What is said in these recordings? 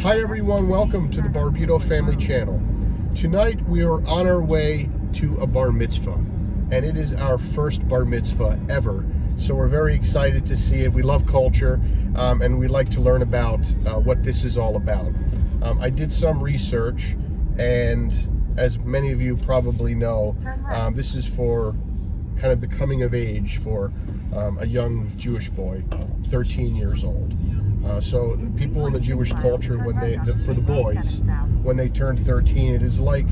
Hi everyone, welcome to the Barbuto Family Channel. Tonight we are on our way to a bar mitzvah, and it is our first bar mitzvah ever. So we're very excited to see it. We love culture, and we like to learn about what this is all about. I did some research, and as many of you probably know, this is for kind of the coming of age for a young Jewish boy, 13 years old. So people in the Jewish culture, for the boys, when they turn 13, it is like...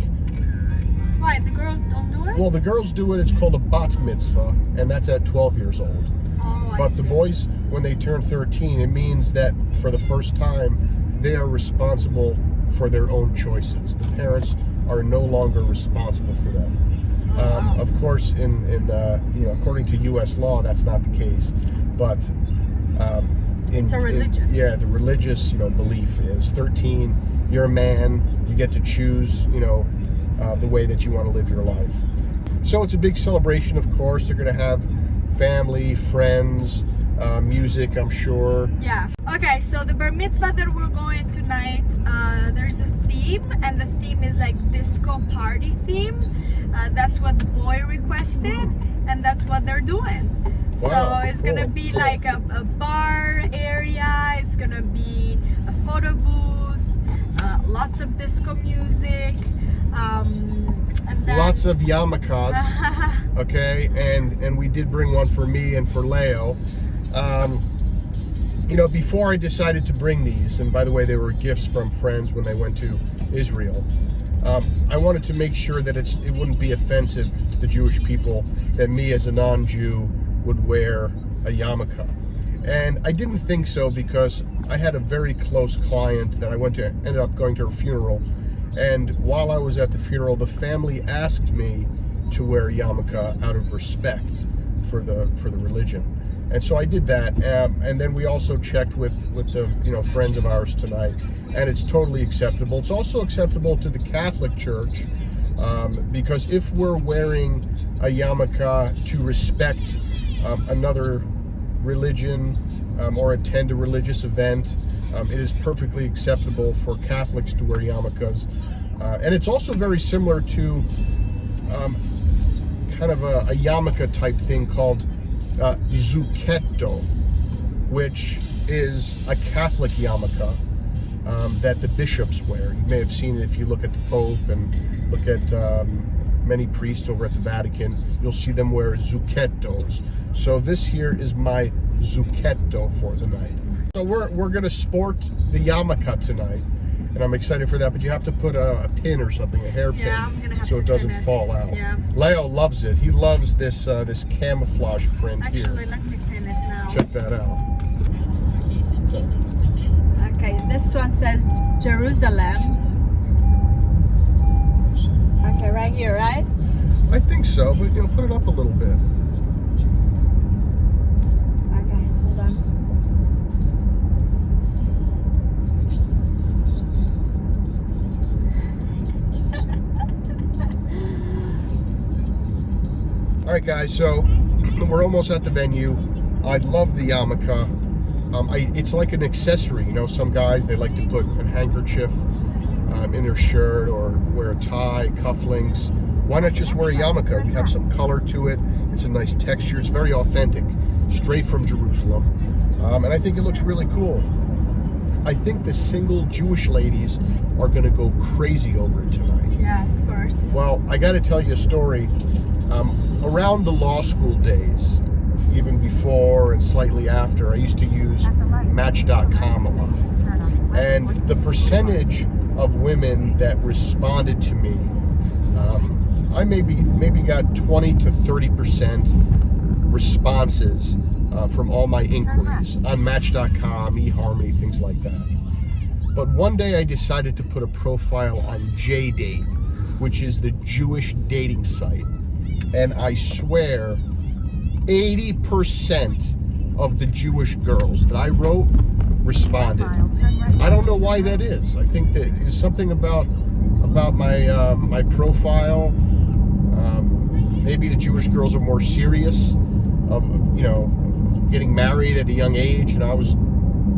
Why, the girls don't do it? Well, the girls do it. It's called a bat mitzvah, and that's at 12 years old. Oh, but the boys, when they turn 13, it means that for the first time, they are responsible for their own choices. The parents are no longer responsible for them. Wow. Of course, according to U.S. law, that's not the case. But it's a religious. the religious, belief is 13. You're a man. You get to choose, the way that you want to live your life. So it's a big celebration. Of course, they're going to have family, friends, music, I'm sure. Yeah. Okay, so the bar mitzvah that we're going tonight, there's a theme, and the theme is like disco party theme. That's what the boy requested, and that's what they're doing. Wow, so it's gonna be like a bar area. It's gonna be a photo booth, lots of disco music, and then lots of yarmulkes. Okay, and we did bring one for me and for Leo. Before I decided to bring these, and by the way, they were gifts from friends when they went to Israel. I wanted to make sure that it wouldn't be offensive to the Jewish people that me as a non-Jew would wear a yarmulke. And I didn't think so, because I had a very close client that I ended up going to her funeral. And while I was at the funeral, the family asked me to wear a yarmulke out of respect for the religion. And so I did that, and then we also checked with the friends of ours tonight, and it's totally acceptable. It's also acceptable to the Catholic Church, because if we're wearing a yarmulke to respect another religion or attend a religious event, it is perfectly acceptable for Catholics to wear yarmulkes. And it's also very similar to kind of a yarmulke type thing called zucchetto, which is a Catholic yarmulke that the bishops wear. You may have seen it if you look at the Pope and look at many priests over at the Vatican. You'll see them wear zucchettos. So this here is my zucchetto for the night. So we're gonna sport the yarmulke tonight, and I'm excited for that. But you have to put a pin or something, a hairpin, yeah, I'm gonna have so to it doesn't pin it. fall out. Yeah. Leo loves it. He loves this this camouflage print here. Actually, let me pin it now. Check that out. So, Okay, this one says Jerusalem. Okay, right here, right? I think so, but put it up a little bit. Okay, hold on. All right, guys. So we're almost at the venue. I love the yarmulke. It's like an accessory. Some guys, they like to put a handkerchief in their shirt, or wear a tie, cufflinks. Why not just wear a yarmulke? We have some color to it. It's a nice texture. It's very authentic, straight from Jerusalem. And I think it looks really cool. I think the single Jewish ladies are going to go crazy over it tonight. Yeah, of course. Well, I got to tell you a story. Around the law school days, even before and slightly after, I used to use Match.com a lot. And the percentage of women that responded to me, I maybe got 20 to 30% responses from all my inquiries on Match.com, eHarmony, things like that. But one day I decided to put a profile on JDate, which is the Jewish dating site. And I swear, 80% of the Jewish girls that I wrote responded. I don't know why that is. I think that is something about my my profile. Maybe the Jewish girls are more serious of getting married at a young age, and I was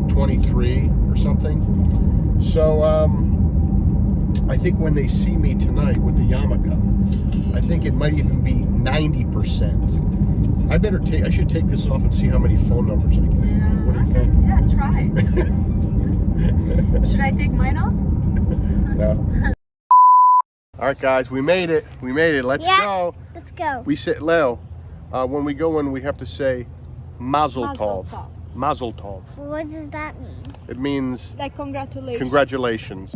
23 or something. So So I think when they see me tonight with the yarmulke, I think it might even be 90%. I should take this off and see how many phone numbers I get. Yeah, What do you think? Yeah, try. Should I take mine off? No. All right, guys, we made it. We made it. Let's go. Let's go. We say, Leo, when we go in, we have to say Mazel Tov. Mazel Tov. What does that mean? It means Like congratulations. congratulations.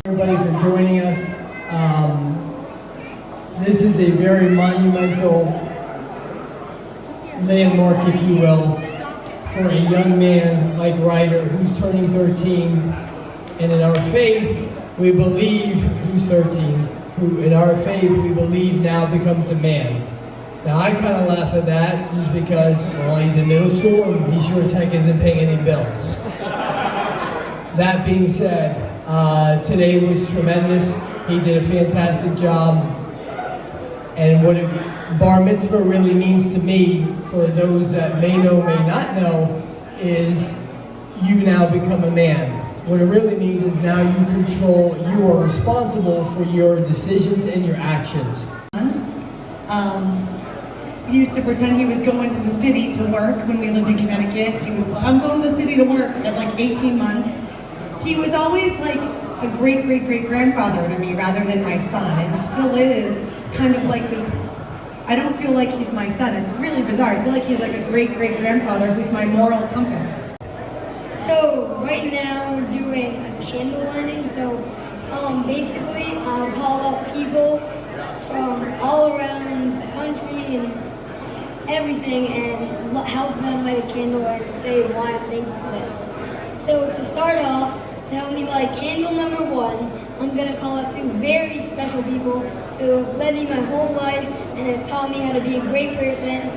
Everybody for joining us. This is a very monumental landmark, if you will, for a young man like Ryder who's turning 13. And in our faith, we believe who's 13, who in our faith we believe now becomes a man. Now I kind of laugh at that just because, well, he's in middle school and he sure as heck isn't paying any bills. That being said, today was tremendous. He did a fantastic job. And what a bar mitzvah really means to me, for those that may know, may not know, is you now become a man. What it really means is now you you are responsible for your decisions and your actions. He used to pretend he was going to the city to work when we lived in Connecticut. I'm going to the city to work at like 18 months. He was always like a great-great-great-grandfather to me rather than my son, and still is kind of like this. I don't feel like he's my son. It's really bizarre. I feel like he's like a great-great-grandfather who's my moral compass. So right now we're doing a candle lighting. So basically I'll call up people from all around the country and everything and help them light a candle and say why I'm thankful for them. So to start off, to help me light candle number 1, I'm going to call out 2 very special people who have led me my whole life and have taught me how to be a great person.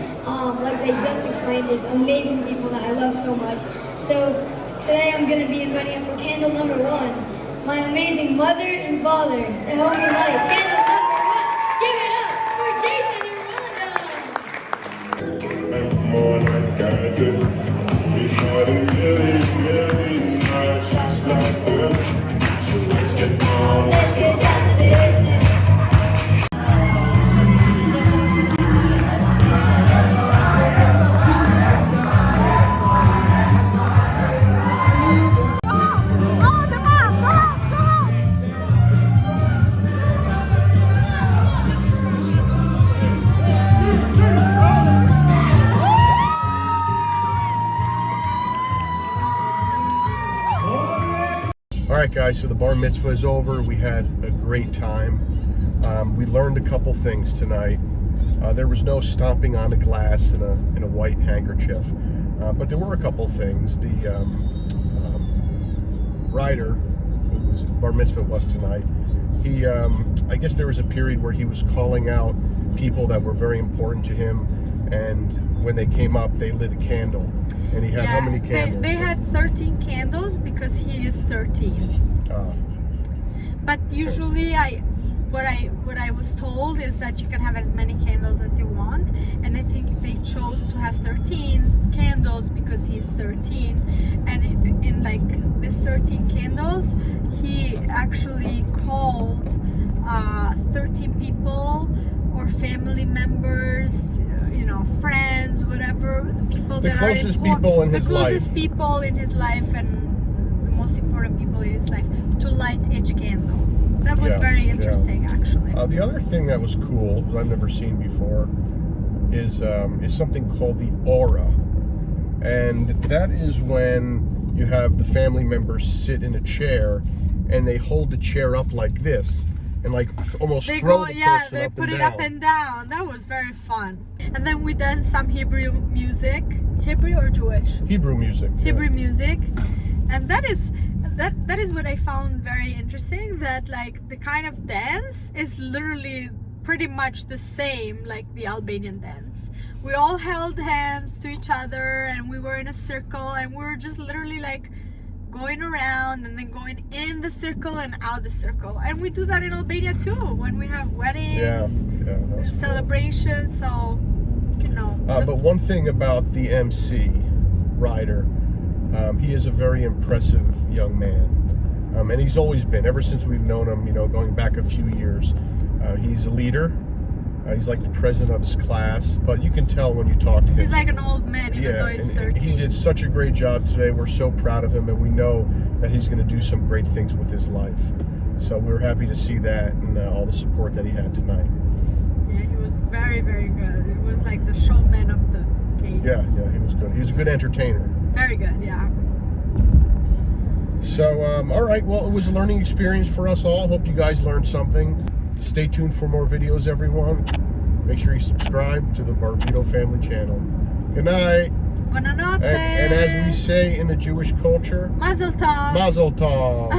Like they just explained, there's amazing people that I love so much. So today I'm going to be inviting up for candle number 1, my amazing mother and father to help me light candle number 1. Give it up for Jason and Rhonda! More like I do. We've had a million nights just like this. So let's get on. Let's get down to business. All right, guys, so the bar mitzvah is over. We had a great time. We learned a couple things tonight. There was no stomping on the glass in a white handkerchief, but there were a couple things. The Ryder, whose bar mitzvah was tonight, he, I guess there was a period where he was calling out people that were very important to him, and when they came up, they lit a candle. And he had how many candles? They had 13 candles because he is 13. But usually what I was told is that you can have as many candles as you want, and I think they chose to have 13 candles because he's 13. And in like this 13 candles, he actually called 13 people or family members, friends, whatever, people The that closest are people in his life. The closest people in his life and the most important people in his life to light each candle. That was very interesting, actually. The other thing that was cool, that I've never seen before, is something called the aura. And that is when you have the family members sit in a chair and they hold the chair up like this. And like almost They throw go, the yeah, person they up put and it down. up and down. That was very fun. And then we done some Hebrew music. Hebrew or Jewish? Hebrew music. Hebrew music. And that that is what I found very interesting, that like the kind of dance is literally pretty much the same like the Albanian dance. We all held hands to each other and we were in a circle and we were just literally like going around and then going in the circle and out the circle. And we do that in Albania too when we have weddings, that's cool. celebrations. So, you know. But one thing about the MC Ryder, he is a very impressive young man, and he's always been ever since we've known him. You know, going back a few years, he's a leader. He's like the president of his class, but you can tell when you talk to him. He's like an old man, even though he's 13. He did such a great job today. We're so proud of him, and we know that he's going to do some great things with his life. So we're happy to see that and all the support that he had tonight. Yeah, he was very, very good. It was like the showman of the case. Yeah, he was good. He was a good entertainer. Very good, yeah. So, all right. Well, it was a learning experience for us all. Hope you guys learned something. Stay tuned for more videos, everyone. Make sure you subscribe to the Barbito Family Channel. Good night. Buonanotte. And as we say in the Jewish culture, Mazel tov. Mazel tov.